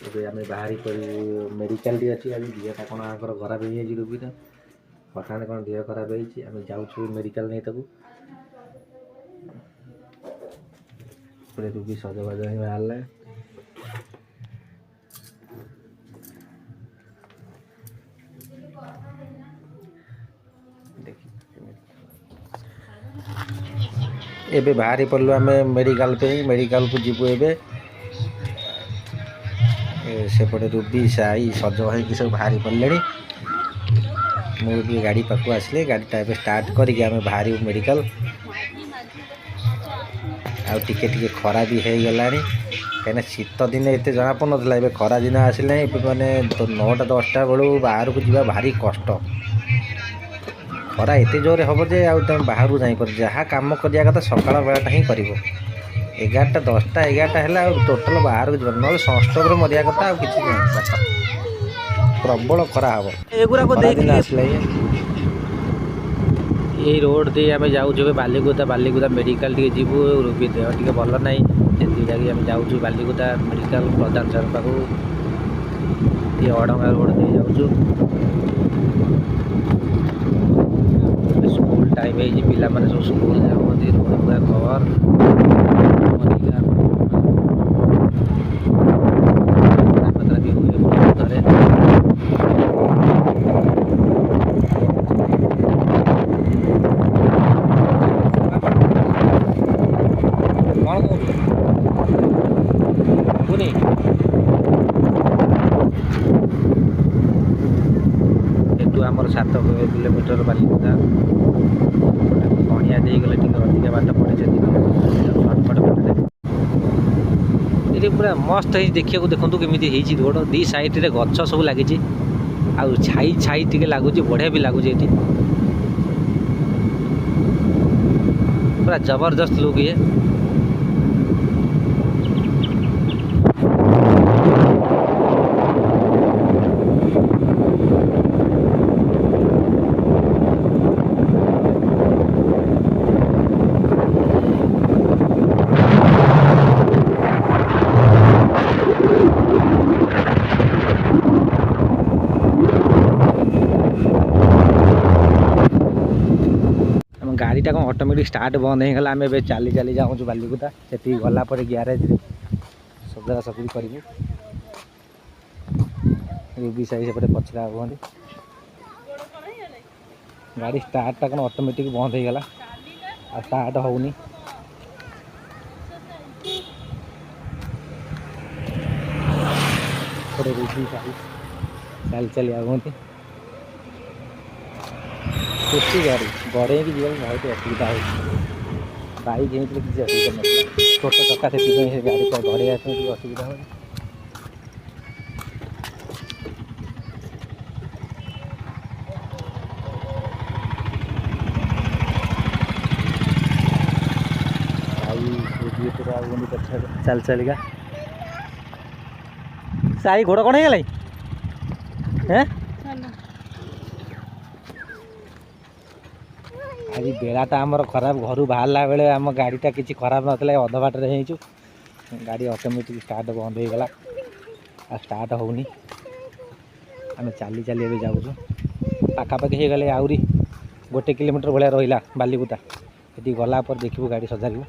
ଏବେ ଆମେ ବାହାରି କରିବୁ ମେଡ଼ିକାଲଟି ଅଛି। ଆଜି ଦେହଟା କ'ଣ ଆଙ୍କର ଖରାପ ହେଇଯାଇଛି ରୋଗୀଟା, ହଠାତ୍ କ'ଣ ଦେହ ଖରାପ ହେଇଛି। ଆମେ ଯାଉଛୁ ମେଡ଼ିକାଲ ନେଇ ତାକୁ। ପୁରା ରୋଗୀ ସଜବାଜ ହେଇ ବାହାରିଲା। ଏବେ ବାହାରି ପଡ଼ିଲୁ ଆମେ ମେଡ଼ିକାଲ ପାଇଁ। ମେଡ଼ିକାଲକୁ ଯିବୁ ଏବେ। ସେପଟେ ରୁବି ସାଇ ସଜ ହେଇକି ସବୁ ବାହାରି ପଡ଼ିଲେଣି। ମୁଁ ବି ଗାଡ଼ି ପାଖକୁ ଆସିଲେ ଗାଡ଼ିଟା ଏବେ ଷ୍ଟାର୍ଟ କରିକି ଆମେ ବାହାରିବୁ ମେଡ଼ିକାଲ। ଆଉ ଟିକେ ଟିକେ ଖରା ବି ହେଇଗଲାଣି, କାହିଁକିନା ଶୀତ ଦିନେ ଏତେ ଜଣାପଡ଼ୁନଥିଲା। ଏବେ ଖରା ଦିନ ଆସିଲାଣି। ଏବେ ମାନେ 9ଟା 10ଟା ବେଳୁ ବାହାରକୁ ଯିବା ଭାରି କଷ୍ଟ। ଖରା ଏତେ ଜୋରରେ ହେବ ଯେ ଆଉ ତୁମେ ବାହାରକୁ ଯାଇପାରୁଛ। ଯାହା କାମ କରିବା କଥା ସକାଳ ବେଳାଟା ହିଁ କରିବ। 11ଟା 10ଟା 11ଟା ହେଲା ଆଉ ଟୋଟାଲ ବାହାରକୁ ଯିବ, ନହେଲେ ସନଷ୍ଟ୍ରୋକରେ ମରିବା କଥା, ଆଉ କିଛି ନାହିଁ। ବାଟ ପ୍ରବଳ ଖରା ହେବ। ଖରାଦିନ ଆସିଲା। ଏଇ ରୋଡ଼ ଦେଇ ଆମେ ଯାଉଛୁ ଏବେ ବାଲିକୁଦା ମେଡ଼ିକାଲ ଟିକେ ଯିବୁ। ରୋଗୀ ଦେହ ଟିକେ ଭଲ ନାହିଁ, ସେଥିଲାଗି ଆମେ ଯାଉଛୁ ବାଲିକୁଦା ମେଡ଼ିକାଲ ପ୍ରଧାନ ସାର୍ ପାଖକୁ। ଟିକେ ଅଡ଼ଙ୍ଗା ରୋଡ଼ ଦେଇ ଯାଉଛୁ। ସ୍କୁଲ ଟାଇମ୍ ହେଇଛି, ପିଲାମାନେ ସବୁ ସ୍କୁଲ ଯାଉଛନ୍ତି। ରୋଡ଼ ପୁରା କଭର। ବି ହୁଏ ଥରେ। କ'ଣ କହୁଛୁ ଶୁଣି? ଏଠୁ ଆମର 7 କିଲୋମିଟର ବାଲିକୁଦା। କଣିଆ ଦେଇଗଲେ ଟିକେ ଅଧିକା ବାଟ ପଡ଼େ, ସେଥିପାଇଁ ସର୍ଟକଟ୍ ବାଟରେ। ଏଠି ପୁରା ମସ୍ତ ହେଇଛି ଦେଖିବାକୁ। ଦେଖନ୍ତୁ କେମିତି ହେଇଛି ରୋଡ଼। ଦି ସାଇଡ଼ରେ ଗଛ ସବୁ ଲାଗିଛି, ଆଉ ଛାଇ ଟିକେ ଲାଗୁଛି, ବଢ଼ିଆ ବି ଲାଗୁଛି ଏଠି। ପୁରା ଜବରଦସ୍ତ ଲୁକ୍ ଇଏ। ଗାଡ଼ିଟା କ'ଣ ଅଟୋମେଟିକ୍ ଷ୍ଟାର୍ଟ ବନ୍ଦ ହେଇଗଲା। ଆମେ ଏବେ ଚାଲି ଚାଲି ଯାଉଛୁ ବାଲିକୁଦା। ସେଠିକି ଗଲା ପରେ ଗ୍ୟାରେଜରେ ସଜଡ଼ା ସଜଡ଼ି କରିବୁ। ରୁବି ସାହି ସେପଟେ ପଛରେ ହୁଅନ୍ତି। ଗାଡ଼ି ଷ୍ଟାର୍ଟଟା କ'ଣ ଅଟୋମେଟିକ୍ ବନ୍ଦ ହେଇଗଲା, ଆଉ ଷ୍ଟାର୍ଟ ହେଉନି। ସେପଟେ ରୁବି ସାହି ଚାଲି ଚାଲି ଆଗୁଅନ୍ତି। ସ୍କୁଟି ଗାଡ଼ି ଗଡ଼େଇକି ଯିବାକୁ ବହୁତ ଅସୁବିଧା ହେଉଛି। ବାଇକ୍ ହେଇଥିଲେ କିଛି ଅସୁବିଧା ନଥିଲା, ଛୋଟ ଚକା, ସେଥିପାଇଁ ସେ ଗାଡ଼ିଟା ଗଡ଼େଇବା ପାଇଁ ଟିକେ ଅସୁବିଧା ହେଉଛି। ଚାଲି ଚାଲିକା ସାଇ ଗୋଡ଼ କ'ଣ ହେଇଗଲାଣି? ଆଜି ବେଳାଟା ଆମର ଖରାପ। ଘରୁ ବାହାରିଲା ବେଳେ ଆମ ଗାଡ଼ିଟା କିଛି ଖରାପ ନଥିଲା, ଅଧ ବାଟରେ ହେଇଛୁ। ଗାଡ଼ି ଅଟୋମେଟିକ୍ ଷ୍ଟାର୍ଟ ବନ୍ଦ ହେଇଗଲା, ଆଉ ଷ୍ଟାର୍ଟ ହେଉନି। ଆମେ ଚାଲି ଚାଲି ଏବେ ଯାଉଛୁ। ପାଖାପାଖି ହେଇଗଲେ ଆହୁରି 1 କିଲୋମିଟର ଭଳିଆ ରହିଲା ବାଲିକୁଦା। ସେଠି ଗଲା ପରେ ଦେଖିବୁ ଗାଡ଼ି ସଜାଡ଼ିବୁ।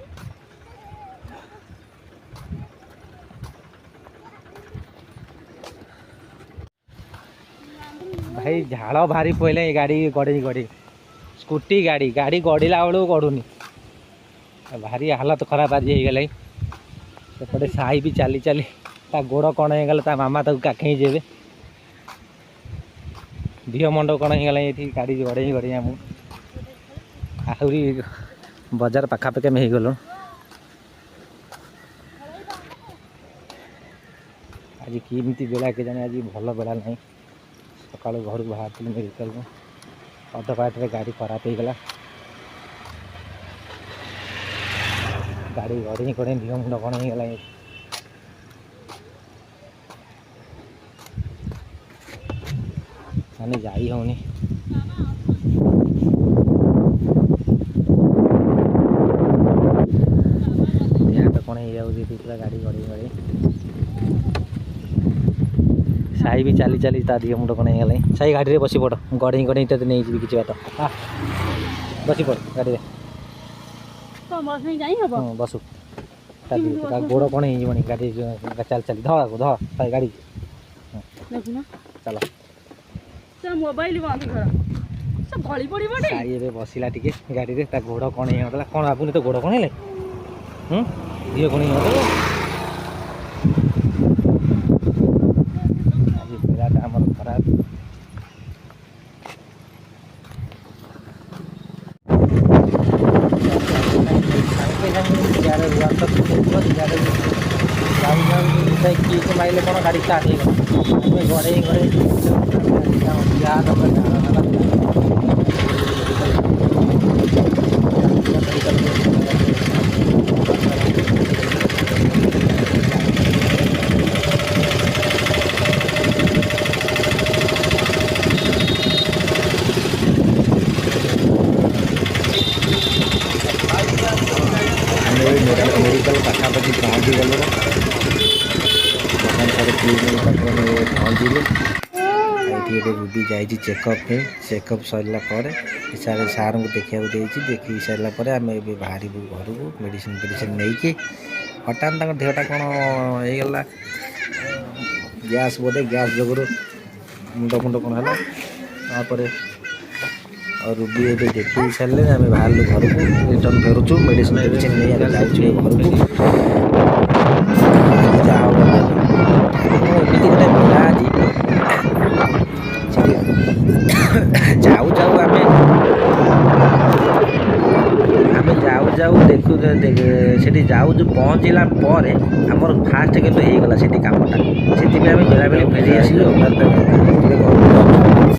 ଭାଇ ଝାଳ ଭାରି ପଇଲେ ଏ ଗାଡ଼ି ଗଡ଼େଇ ସ୍କୁଟି ଗାଡ଼ି ଗଡ଼ିଲା ବେଳକୁ ଗଡ଼ୁନି। ଭାରି ହାଲତ ଖରାପ ଆଜି ହେଇଗଲାଣି। ସେପଟେ ସାହି ବି ଚାଲି ଚାଲି ତା ଗୋଡ଼ କ'ଣ ହେଇଗଲା, ତା ମାମା ତାକୁ କାଖେଇ ଯିବେ। ଦିହ ମଣ୍ଡ କ'ଣ ହେଇଗଲାଣି ଏଠି ଗାଡ଼ି ଗଡ଼େଇ ଆମକୁ। ଆହୁରି ବଜାର ପାଖାପାଖି ଆମେ ହେଇଗଲୁ। ଆଜି କେମିତି ବେଳା କେଜାଣି, ଆଜି ଭଲ ବେଳା ନାହିଁ। ସକାଳୁ ଘରୁ ବାହାରିଥିଲି ମେଡ଼ିକାଲକୁ, ଅଧ ବାଟରେ ଗାଡ଼ି ଖରାପ ହେଇଗଲା। ଗାଡ଼ି ଗଡ଼େଇ ଦିହ ମୁଣ୍ଡ କ'ଣ ହେଇଗଲା। ମାନେ ଯାଇ ହେଉନି। ଦେହ ହାତ କ'ଣ ହେଇଯାଉଛି ପୁରା ଗାଡ଼ି ଗଡ଼େଇ। ସାଇ ବି ଚାଲି ଚାଲି ତା ଦିହ ମୁଣ୍ଡ କଣ ହେଇଗଲାଣି। ସାଇ ଗାଡ଼ିରେ ବସି ପଡ଼, ଗଡ଼େଇ ଗଡ଼େଇ ତତେ ନେଇଯିବି କିଛି ବାଟ। ବସି ପଡ଼ ଗାଡ଼ିରେ। ବସୁ ତା ଗୋଡ଼ କ'ଣ ହେଇଯିବନି ଗାଡ଼ି ଚାଲି ଚାଲି ଧ ସାଇ ଗାଡ଼ି ଚାଲ। ମୋବାଇଲ ବନ୍ଦ କର, ଗଳି ପଡ଼ିବ। ସାଇ ଏବେ ବସିଲା ଟିକେ ଗାଡ଼ିରେ, ତା ଗୋଡ଼ କ'ଣ ହେଇଯାଉଥିଲା। କ'ଣ ଭାବୁନି ତ ଗୋଡ଼ କ'ଣ ହେଲେ ଦିହ କ'ଣ ହେଇଯାଉଥିଲା। ଆଜି ପିଲାଟା ଆମର ଖରାପ। କିଏ ମାଇଲେ କ'ଣ ଗାଡ଼ି ଷ୍ଟାର୍ଟ ହେଇଗଲା। ଆମେ ଗଡ଼େଇ ଗଡ଼େଇ मेडिकल पाखापाखि पहुँचीगलु। पहुँचलु ये रूबी जाइए चेकअप पे। चेकअप सरला सारे सार को देखा देखी सारापर आम ए बाहर घर को मेडिसिन फेडिसिन नहीं कि हठात देहटा कौन होगला गैस बोधे गैस जो मुंड मुंड कौन है और रूबी ए देखी सारे आम बाहर घर को रिटर्न फेरुचु मेडिसिन फेडिसिन नहीं आगे जाऊँ घर को। एमती गोटे मेला आज जाऊ जाऊ आम जाऊ जाऊ देखु से जाऊ जो पहुँचला पर आमर फास्ट के होगला से कमटा से मेला बेले फेरी आस।